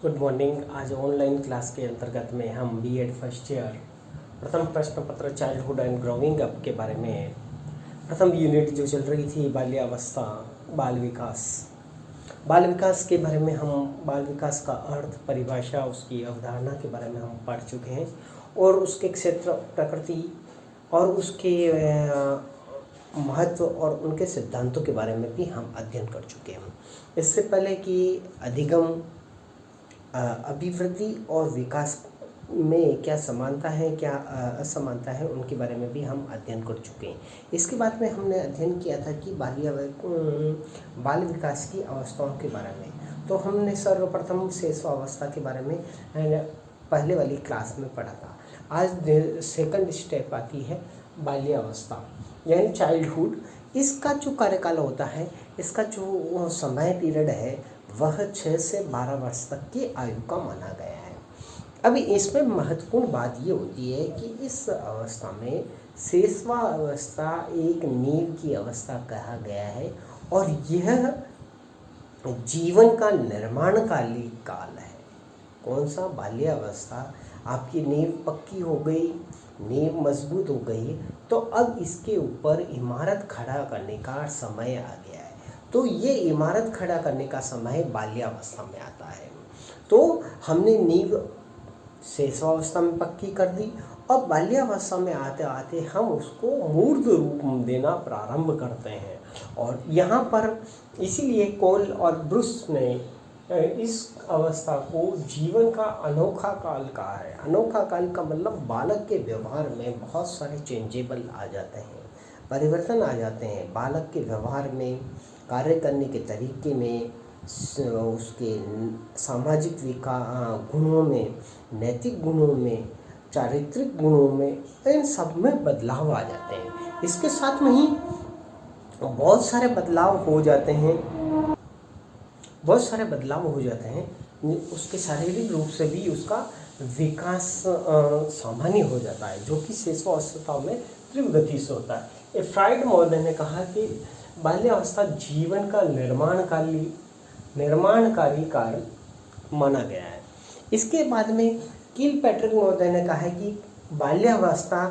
Good morning. आज online class के अंतर्गत में हम बीएड फर्स्ट ईयर प्रथम प्रश्न पत्र चाइल्डहुड एंड ग्रोइंग अप के बारे में प्रथम यूनिट जो चल रही थी बाल्यावस्था बाल विकास के बारे में हम बाल विकास का अर्थ, परिभाषा, उसकी अवधारणा के बारे में हम पढ़ चुके हैं और उसके क्षेत्र, प्रकृति और उसके महत्व और उनके सिद्धांतों के बारे में भी हम अध्ययन कर चुके हैं। इससे पहले कि अधिगम, अभिवृद्धि और विकास में क्या समानता है, क्या असमानता है, उनके बारे में भी हम अध्ययन कर चुके हैं। इसके बाद में हमने अध्ययन किया था कि बाल विकास की अवस्थाओं के बारे में। तो हमने सर्वप्रथम शिशुअवस्था के बारे में पहले वाली क्लास में पढ़ा था। आज सेकंड स्टेप आती है बाल्यावस्था यानी चाइल्डहुड। इसका जो कार्यकाल होता है, इसका जो समय पीरियड है, वह 6 से 12 वर्ष तक की आयु का माना गया है। अभी इसमें महत्वपूर्ण बात ये होती है कि इस अवस्था में शिशुअवस्था एक नींव की अवस्था कहा गया है और यह जीवन का निर्माणकाली काल है। कौन सा? बाल्यावस्था। आपकी नींव पक्की हो गई, नींव मजबूत हो गई, तो अब इसके ऊपर इमारत खड़ा करने का समय आ गया है। तो ये इमारत खड़ा करने का समय बाल्यावस्था में आता है। तो हमने नींव शिशुअवस्था में पक्की कर दी और बाल्यावस्था में आते आते हम उसको मूर्त रूप देना प्रारंभ करते हैं। और यहाँ पर इसीलिए कोल और ब्रूस ने इस अवस्था को जीवन का अनोखा काल कहा है। अनोखा काल का मतलब बालक के व्यवहार में बहुत सारे चेंजेबल आ जाते हैं, परिवर्तन आ जाते हैं। बालक के व्यवहार में, कार्य करने के तरीके में, उसके सामाजिक गुणों में, नैतिक गुणों में, चारित्रिक गुणों में, इन सब में बदलाव आ जाते हैं। इसके साथ में ही बहुत सारे बदलाव हो जाते हैं। उसके शारीरिक रूप से भी उसका विकास सामान्य हो जाता है, जो कि शिशुअवस्था में तीव्र गति से होता है। फ्राइड महोदय ने कहा कि बाल्यावस्था जीवन का निर्माणकारी काल माना गया है। इसके बाद में किलपैट्रिक महोदय ने कहा है कि बाल्यावस्था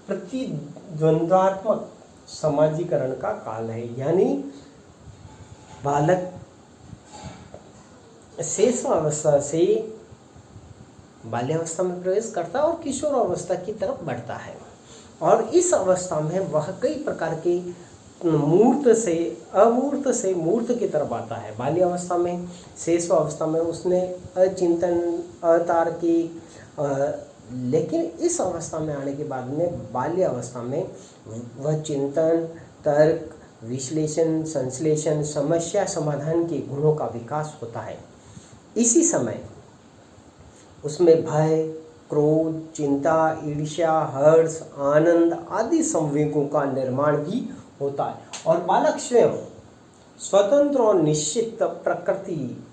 प्रतिद्वंद्वात्मक समाजीकरण का काल है, यानी बालक शिशुअवस्था से बाल्यावस्था में प्रवेश करता है और किशोरावस्था की तरफ बढ़ता है। और इस अवस्था में वह कई प्रकार के मूर्त से अमूर्त से मूर्त की तरफ आता है। बाल्यावस्था में, शिशुअवस्था में उसने अचिंतन, अतार्किक, लेकिन इस अवस्था में आने के बाद में बाल्यावस्था में वह चिंतन, तर्क, विश्लेषण, संश्लेषण, समस्या समाधान के गुणों का विकास होता है। इसी समय उसमें भय, क्रोध, चिंता, ईर्ष्या, हर्ष, आनंद आदि संवेगों का निर्माण भी होता है। और बालक स्वयं स्वतंत्र और निश्चित प्रकृति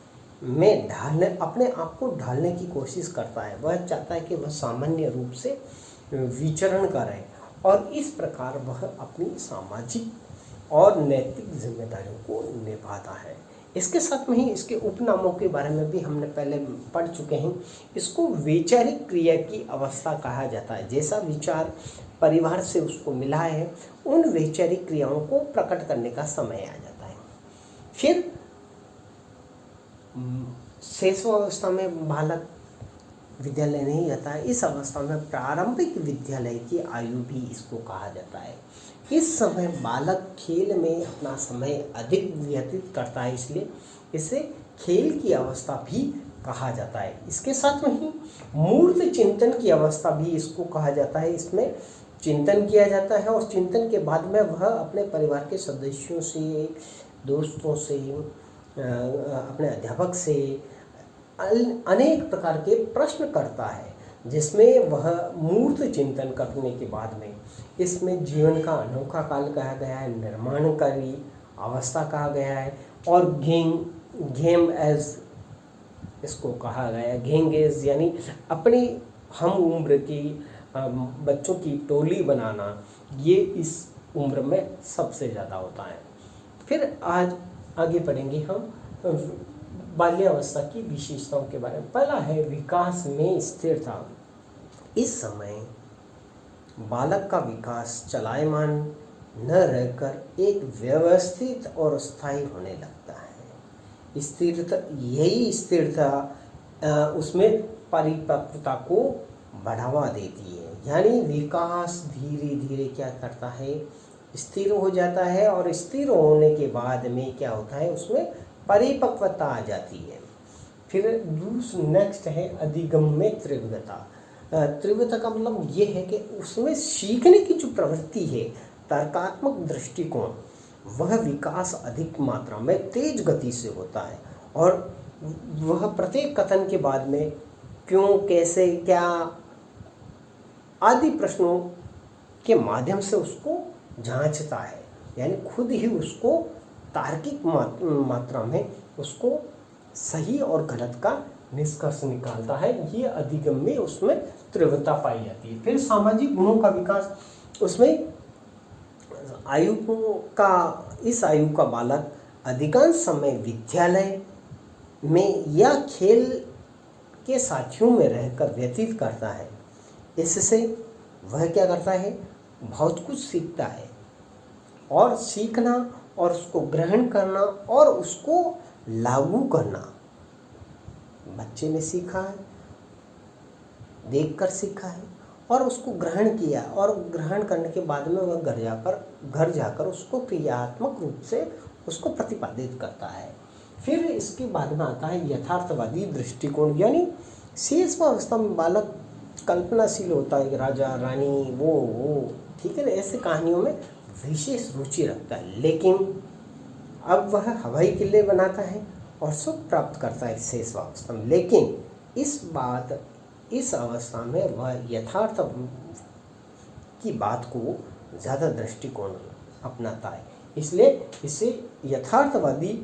में अपने आप को ढालने की कोशिश करता है। वह चाहता है कि वह सामान्य रूप से विचरण करे और इस प्रकार वह अपनी सामाजिक और नैतिक जिम्मेदारियों को निभाता है। इसके साथ में ही इसके उपनामों के बारे में भी हमने पहले पढ़ चुके हैं। इसको वैचारिक क्रिया की अवस्था कहा जाता है। जैसा विचार परिवार से उसको मिला है, उन वैचारिक क्रियाओं को प्रकट करने का समय आ जाता है। फिर शिशुअवस्था में बालक विद्यालय नहीं जाता है। इस अवस्था में प्रारंभिक विद्यालय की आयु भी इसको कहा जाता है। इस समय बालक खेल में अपना समय अधिक व्यतीत करता है, इसलिए इसे खेल की अवस्था भी कहा जाता है। इसके साथ में ही मूर्त चिंतन की अवस्था भी इसको कहा जाता है। इसमें चिंतन किया जाता है और चिंतन के बाद में वह अपने परिवार के सदस्यों से, दोस्तों से, अपने अध्यापक से अनेक प्रकार के प्रश्न करता है, जिसमें वह मूर्त चिंतन करने के बाद में इसमें जीवन का अनोखा काल कहा गया है, निर्माणकारी अवस्था कहा गया है और गेम एज इसको कहा गया है। गेंग एज यानी अपनी हम उम्र की बच्चों की टोली बनाना, ये इस उम्र में सबसे ज़्यादा होता है। फिर आज आगे पढ़ेंगे हम बाल्यावस्था की विशेषताओं के बारे में। पहला है विकास में स्थिरता। इस समय बालक का विकास चलायमान न रहकर एक व्यवस्थित और स्थायी होने लगता है। स्थिरता, यही स्थिरता उसमें परिपक्वता को बढ़ावा देती है। यानी विकास धीरे धीरे क्या करता है, स्थिर हो जाता है, और स्थिर होने के बाद में क्या होता है, उसमें परिपक्वता आ जाती है। फिर नेक्स्ट है अधिगम्य तीव्रता। तीव्रता का मतलब ये है कि उसमें सीखने की जो प्रवृत्ति है, तर्कात्मक दृष्टिकोण, वह विकास अधिक मात्रा में तेज गति से होता है, और वह प्रत्येक कथन के बाद में क्यों, कैसे, क्या आदि प्रश्नों के माध्यम से उसको जांचता है। यानी खुद ही उसको तार्किक मात्रा में उसको सही और गलत का निष्कर्ष निकालता है। ये अधिगम में उसमें तीव्रता पाई जाती है। फिर सामाजिक गुणों का विकास, उसमें इस आयु का बालक अधिकांश समय विद्यालय में या खेल के साथियों में रहकर व्यतीत करता है। इससे वह क्या करता है, बहुत कुछ सीखता है, और सीखना और उसको ग्रहण करना और उसको लागू करना, बच्चे ने सीखा है, देखकर सीखा है और उसको ग्रहण किया, और ग्रहण करने के बाद में वह घर जाकर उसको क्रियात्मक रूप से उसको प्रतिपादित करता है। फिर इसके बाद में आता है यथार्थवादी दृष्टिकोण। यानी शेषावस्था में बालक कल्पनाशील होता है, राजा रानी वो ठीक है ना, ऐसे कहानियों में विशेष रुचि रखता है। लेकिन अब वह हवाई किले बनाता है और सुख प्राप्त करता है शेषावस्था में। लेकिन इस अवस्था में वह यथार्थ की बात को ज़्यादा दृष्टिकोण अपनाता है, इसलिए इसे यथार्थवादी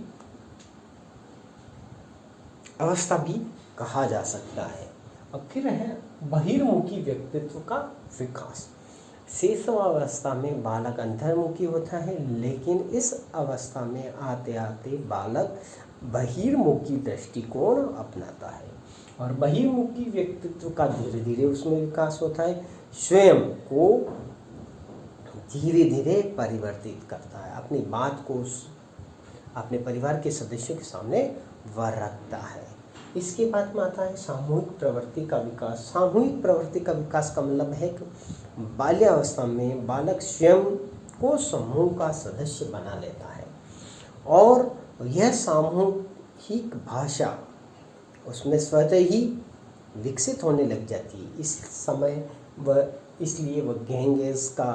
अवस्था भी कहा जा सकता है। अब फिर है बहिर्मुखी व्यक्तित्व का विकास। शेषावस्था में बालक अंतर्मुखी होता है, लेकिन इस अवस्था में आते आते बालक बहिर्मुखी दृष्टिकोण अपनाता है, और बहिर्मुखी व्यक्तित्व का धीरे धीरे उसमें विकास होता है। स्वयं को धीरे धीरे परिवर्तित करता है, अपनी बात को अपने परिवार के सदस्यों के सामने वह रखता है। इसके बाद में आता है सामूहिक प्रवृत्ति का विकास। सामूहिक प्रवृत्ति का विकास का मतलब है कि बाल्यावस्था में बालक स्वयं को समूह का सदस्य बना लेता है, और यह सामूहिक भाषा उसमें स्वतः ही विकसित होने लग जाती है। इस समय इसलिए वह गैंगेस का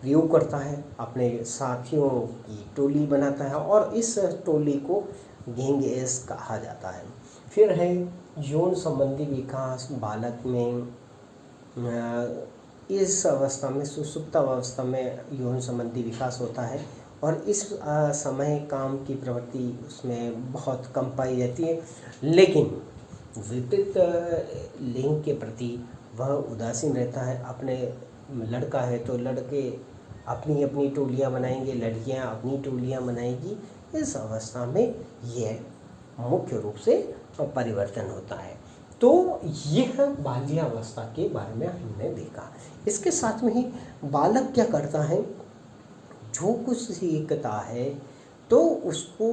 प्रयोग करता है, अपने साथियों की टोली बनाता है, और इस टोली को गैंगेस कहा जाता है। फिर है यौन संबंधी विकास। बालक में इस अवस्था में सुसुप्त अवस्था में यौन संबंधी विकास होता है, और इस समय काम की प्रवृत्ति उसमें बहुत कम पाई जाती है। लेकिन विपरीत लिंग के प्रति वह उदासीन रहता है। अपने लड़का है तो लड़के अपनी अपनी टोलियां बनाएंगे, लड़कियां अपनी टोलियां बनाएंगी। इस अवस्था में यह मुख्य रूप से परिवर्तन होता है। तो यह बाल्यावस्था के बारे में हमने देखा। इसके साथ में ही बालक क्या करता है, जो कुछ सीखता है तो उसको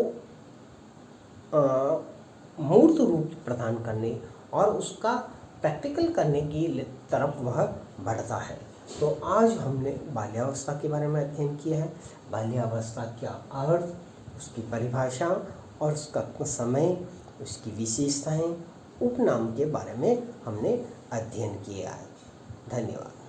मूर्त रूप प्रदान करने और उसका प्रैक्टिकल करने की तरफ वह बढ़ता है। तो आज हमने बाल्यावस्था के बारे में अध्ययन किया है। बाल्यावस्था क्या अर्थ, उसकी परिभाषा और उसका समय, उसकी विशेषताएं, उपनाम के बारे में हमने अध्ययन किया है। धन्यवाद।